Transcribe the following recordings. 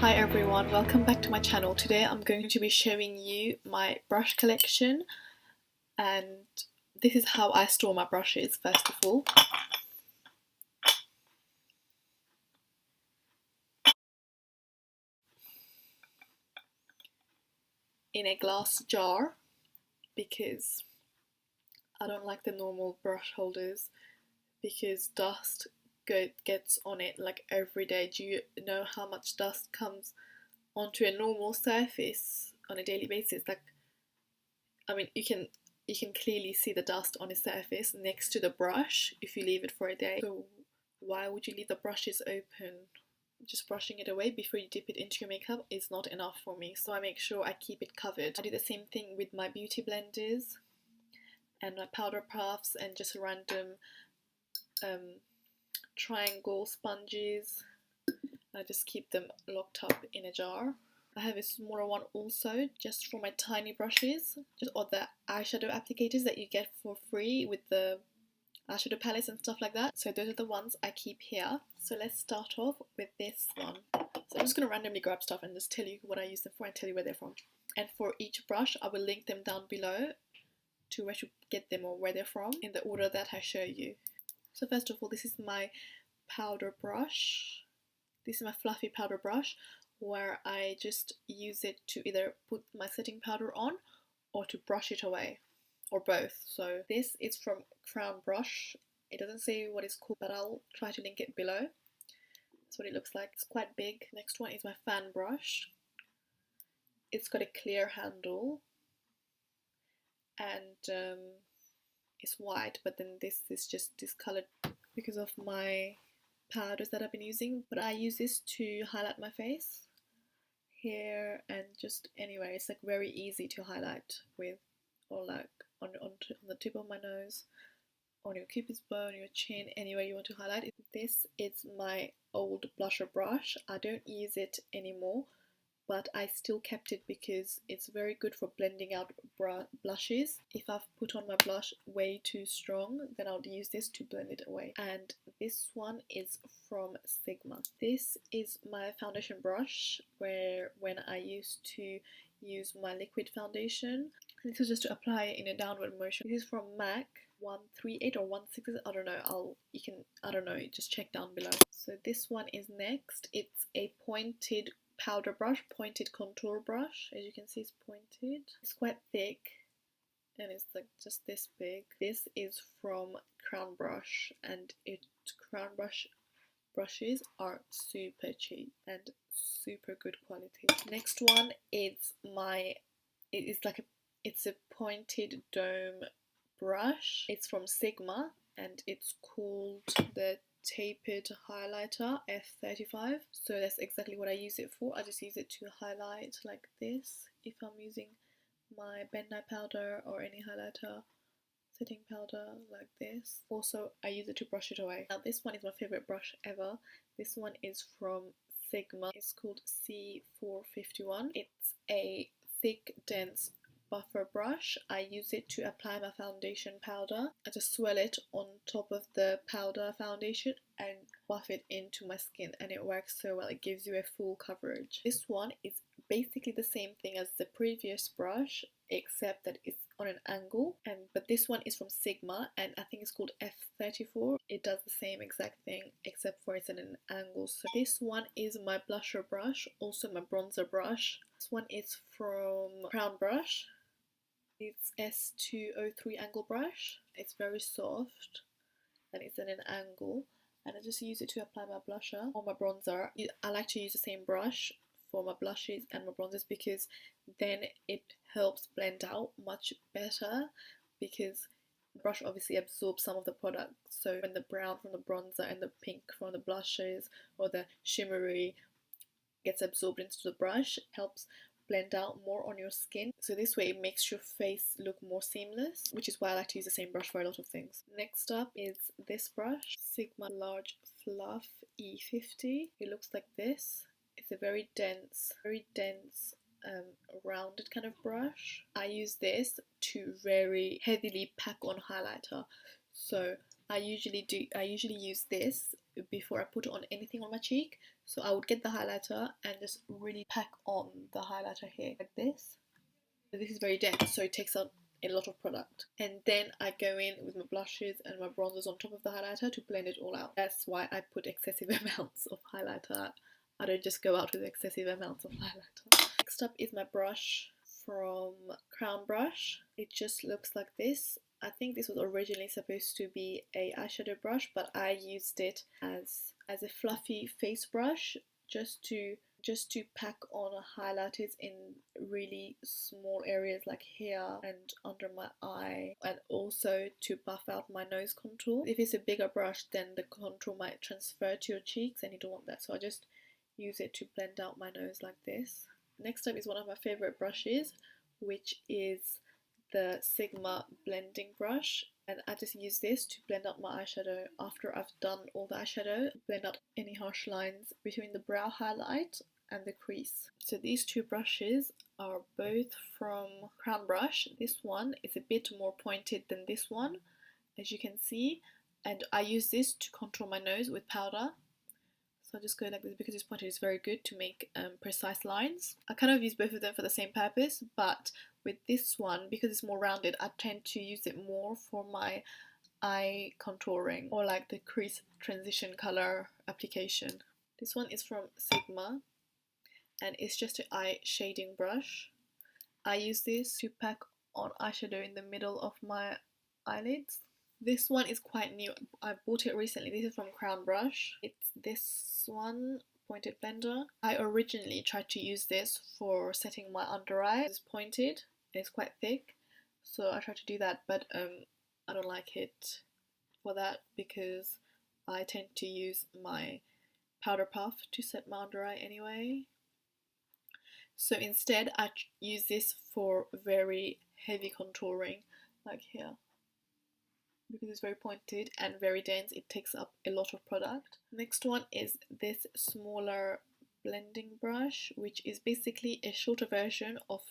Hi everyone, welcome back to my channel. Today I'm going to be showing you my brush collection, and this is how I store my brushes. First of all, in a glass jar, because I don't like the normal brush holders because dust gets on it like every day. Do you know how much dust comes onto a normal surface on a daily basis? Like, I mean, you can clearly see the dust on a surface next to the brush if you leave it for a day. So why would you leave the brushes open? Just brushing it away before you dip it into your makeup is not enough for me, so I make sure I keep it covered. I do the same thing with my beauty blenders and my powder puffs and just random triangle sponges. I just keep them locked up in a jar. I have a smaller one also, just for my tiny brushes, or the eyeshadow applicators that you get for free with the eyeshadow palettes and stuff like that. So those are the ones I keep here. So let's start off with this one. So I'm just going to randomly grab stuff and just tell you what I use them for and tell you where they're from. And for each brush, I will link them down below to where to get them or where they're from in the order that I show you. So first of all, this is my powder brush. This is my fluffy powder brush, where I just use it to either put my setting powder on or to brush it away, or both. So this is from Crown Brush. It doesn't say what it's called, but I'll try to link it below. That's what it looks like. It's quite big. Next one is my fan brush. It's got a clear handle and it's white, but then this is just discolored because of my powders that I've been using. But I use this to highlight my face here and just anywhere. It's like very easy to highlight with, or like on the tip of my nose, on your cupid's bow, on your chin, anywhere you want to highlight. This is my old blusher brush. I don't use it anymore, but I still kept it because it's very good for blending out blushes. If I've put on my blush way too strong, then I'll use this to blend it away. And this one is from Sigma. This is my foundation brush, where when I used to use my liquid foundation, this is just to apply it in a downward motion. This is from MAC 138 or 160, I don't know, I don't know, just check down below. So this one is next. It's a pointed powder brush, pointed contour brush. As you can see, it's pointed. It's quite thick and it's like just this big. This is from Crown Brush, and Crown Brush brushes are super cheap and super good quality. Next one is it's a pointed dome brush. It's from Sigma and it's called the Tapered Highlighter F35. So that's exactly what I use it for. I just use it to highlight like this if I'm using my Benni powder or any highlighter setting powder like this. Also, I use it to brush it away. Now this one is my favorite brush ever. This one is from Sigma. It's called C451. It's a thick, dense buffer brush. I use it to apply my foundation powder. I just swirl it on top of the powder foundation and buff it into my skin, and it works so well. It gives you a full coverage. This one is basically the same thing as the previous brush, except that it's on an angle, but this one is from Sigma and I think it's called F34. It does the same exact thing except for it's in an angle. So this one is my blusher brush, also my bronzer brush. This one is from Crown Brush. It's S203 angle brush. It's very soft and it's in an angle, and I just use it to apply my blusher or my bronzer. I like to use the same brush for my blushes and my bronzers because then it helps blend out much better, because the brush obviously absorbs some of the product. So when the brown from the bronzer and the pink from the blushes or the shimmery gets absorbed into the brush, it helps blend out more on your skin. So this way it makes your face look more seamless, which is why I like to use the same brush for a lot of things. Next up is this brush, Sigma Large Fluff E50. It looks like this. It's a very dense, rounded kind of brush. I use this to very heavily pack on highlighter. So I usually use this before I put on anything on my cheek. So I would get the highlighter and just really pack on the highlighter here like this. This is very dense, so it takes up a lot of product. And then I go in with my blushes and my bronzers on top of the highlighter to blend it all out. That's why I put excessive amounts of highlighter. I don't just go out with excessive amounts of highlighter. Next up is my brush from Crown Brush. It just looks like this. I think this was originally supposed to be a eyeshadow brush, but I used it as a fluffy face brush just to pack on highlighters in really small areas like here and under my eye, and also to buff out my nose contour. If it's a bigger brush, then the contour might transfer to your cheeks and you don't want that, so I just use it to blend out my nose like this. Next up is one of my favorite brushes, which is the Sigma blending brush, and I just use this to blend out my eyeshadow after I've done all the eyeshadow, blend out any harsh lines between the brow highlight and the crease. So these two brushes are both from Crown Brush. This one is a bit more pointed than this one, as you can see, and I use this to contour my nose with powder. So I'll just go like this because this pointer is very good to make precise lines. I kind of use both of them for the same purpose, but with this one, because it's more rounded, I tend to use it more for my eye contouring or like the crease transition color application. This one is from Sigma and it's just an eye shading brush. I use this to pack on eyeshadow in the middle of my eyelids. This one is quite new. I bought it recently. This is from Crown Brush. It's this one, pointed blender. I originally tried to use this for setting my under eye. It's pointed. It's quite thick, so I tried to do that, but I don't like it for that because I tend to use my powder puff to set my under eye anyway. So instead, I use this for very heavy contouring, like here. Because it's very pointed and very dense, it takes up a lot of product. Next one is this smaller blending brush, which is basically a shorter version of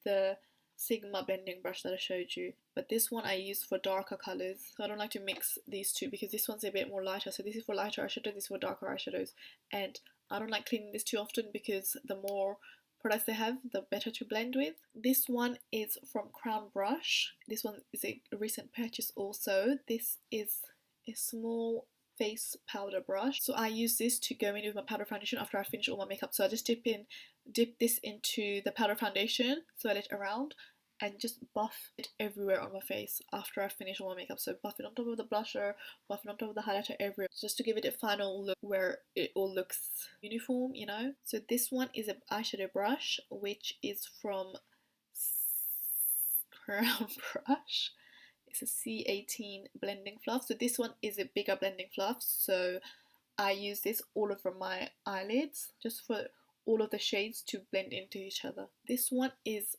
the Sigma blending brush that I showed you. But this one I use for darker colours, so I don't like to mix these two because this one's a bit more lighter. So this is for lighter eyeshadow, this is for darker eyeshadows. And I don't like cleaning this too often because the more products they have, the better to blend with. This one is from Crown Brush. This one is a recent purchase also. This is a small face powder brush. So I use this to go in with my powder foundation after I finish all my makeup. So I just dip this into the powder foundation, swirl it around, and just buff it everywhere on my face after I finish all my makeup. So buff it on top of the blusher, buff it on top of the highlighter, everywhere, just to give it a final look where it all looks uniform, you know. So this one is an eyeshadow brush, which is from Crown Brush. It's a C18 blending fluff. So this one is a bigger blending fluff, so I use this all over my eyelids just for all of the shades to blend into each other. This one is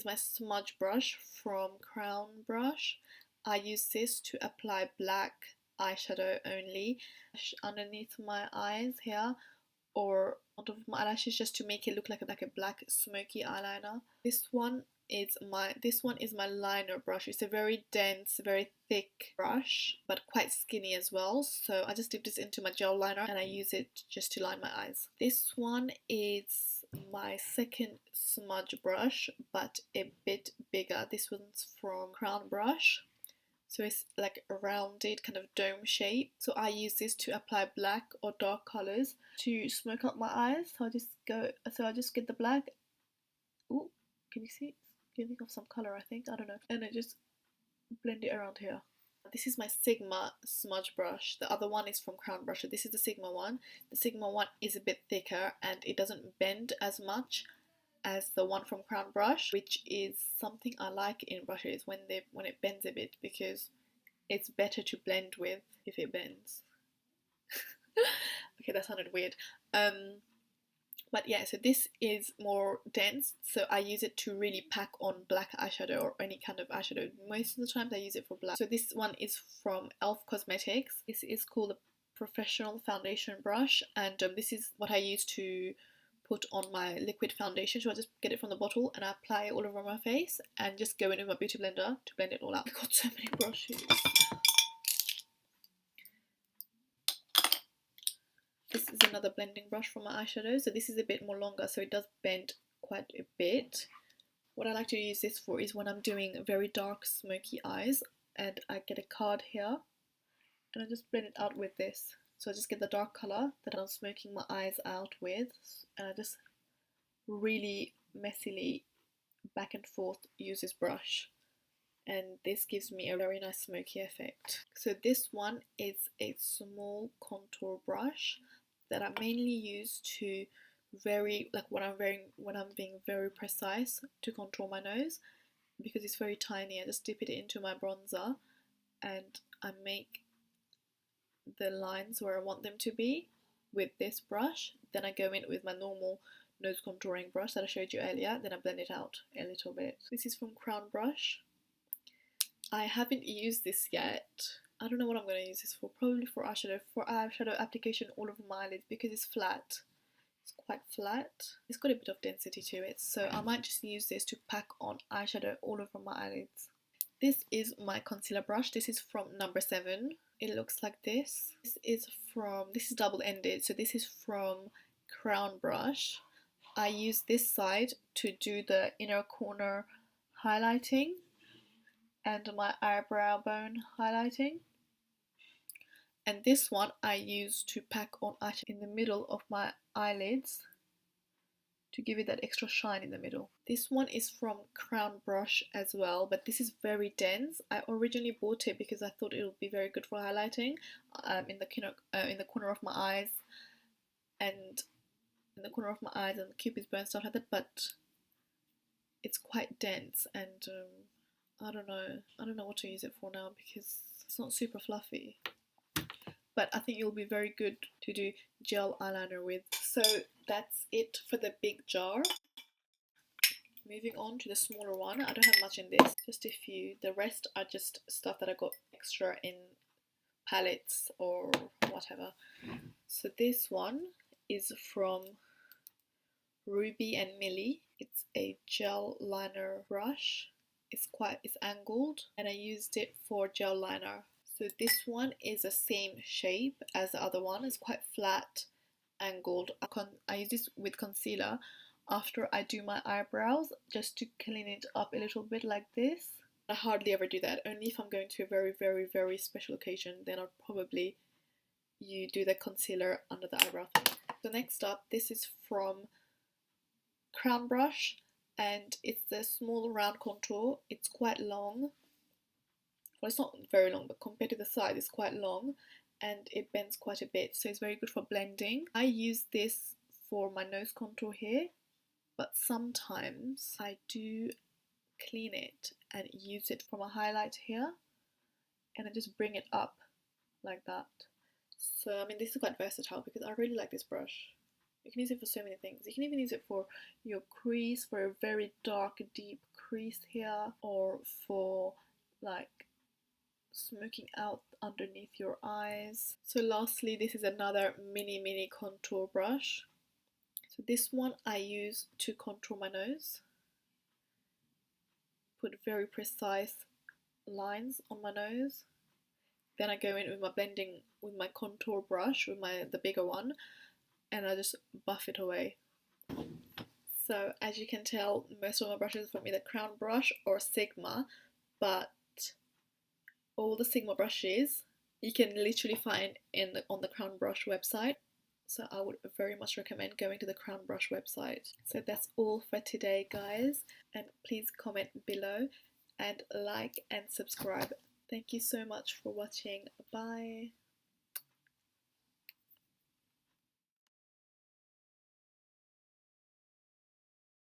my smudge brush from Crown Brush. I use this to apply black eyeshadow only underneath my eyes here or on top of my eyelashes, just to make it look like a black smoky eyeliner. This one is my liner brush. It's a very dense, very thick brush, but quite skinny as well. So I just dip this into my gel liner and I use it just to line my eyes. This one is my second smudge brush, but a bit bigger. This one's from Crown Brush. So it's like a rounded kind of dome shape. So I use this to apply black or dark colours to smoke up my eyes. So I just get the black. Ooh, can you see? It's giving off some colour, I think. I don't know. And I just blend it around here. This is my Sigma smudge brush. The other one is from Crown Brush. So this is the Sigma one. The Sigma one is a bit thicker and it doesn't bend as much as the one from Crown Brush, which is something I like in brushes when it bends a bit, because it's better to blend with if it bends. Okay, that sounded weird. But yeah, so this is more dense, so I use it to really pack on black eyeshadow or any kind of eyeshadow. Most of the time I use it for black. So this one is from e.l.f. Cosmetics. This is called the Professional Foundation Brush, and this is what I use to put on my liquid foundation. So I just get it from the bottle and I apply it all over my face and just go in with my beauty blender to blend it all out. I've got so many brushes. is another blending brush for my eyeshadow. So this is a bit more longer, so it does bend quite a bit. What I like to use this for is when I'm doing very dark smoky eyes and I get a card here and I just blend it out with this. So I just get the dark colour that I'm smoking my eyes out with, and I just really messily back and forth use this brush, and this gives me a very nice smoky effect. So this one is a small contour brush that I mainly use to when I'm being very precise to contour my nose, because it's very tiny. I just dip it into my bronzer and I make the lines where I want them to be with this brush. Then I go in with my normal nose contouring brush that I showed you earlier, then I blend it out a little bit. This is from Crown Brush. I haven't used this yet. I don't know what I'm going to use this for. Probably for eyeshadow application all over my eyelids, because it's flat. It's quite flat. It's got a bit of density to it, so I might just use this to pack on eyeshadow all over my eyelids. This is my concealer brush. This is from number 7. It looks like this. This is double-ended, so this is from Crown Brush. I use this side to do the inner corner highlighting and my eyebrow bone highlighting. And this one I use to pack on eyeshadow in the middle of my eyelids to give it that extra shine in the middle. This one is from Crown Brush as well, but this is very dense. I originally bought it because I thought it would be very good for highlighting in the corner of my eyes and the cupid's bow and stuff like that, but it's quite dense, and I don't know what to use it for now because it's not super fluffy. But I think it'll be very good to do gel eyeliner with. So that's it for the big jar. Moving on to the smaller one. I don't have much in this, just a few. The rest are just stuff that I got extra in palettes or whatever. So this one is from Ruby and Millie. It's a gel liner brush. It's angled, and I used it for gel liner. So this one is the same shape as the other one. It's quite flat, angled. I use this with concealer after I do my eyebrows, just to clean it up a little bit like this. I hardly ever do that, only if I'm going to a very, very, very special occasion, then I'll probably do the concealer under the eyebrow. So next up, this is from Crown Brush, and it's the small round contour. It's quite long. Well, it's not very long, but compared to the size, it's quite long and it bends quite a bit, so it's very good for blending. I use this for my nose contour here, but sometimes I do clean it and use it for my highlight here, and I just bring it up like that. So I mean, this is quite versatile because I really like this brush. You can use it for so many things. You can even use it for your crease, for a very dark, deep crease here, or for like smoking out underneath your eyes. So lastly, this is another mini contour brush. So this one I use to contour my nose, put very precise lines on my nose. Then I go in with my contour brush, with the bigger one, and I just buff it away. So as you can tell, most of my brushes are from either Crown Brush or Sigma, but all the Sigma brushes you can literally find on the Crown Brush website. So I would very much recommend going to the Crown Brush website. So that's all for today, guys, and please comment below and like and subscribe. Thank you so much for watching. Bye.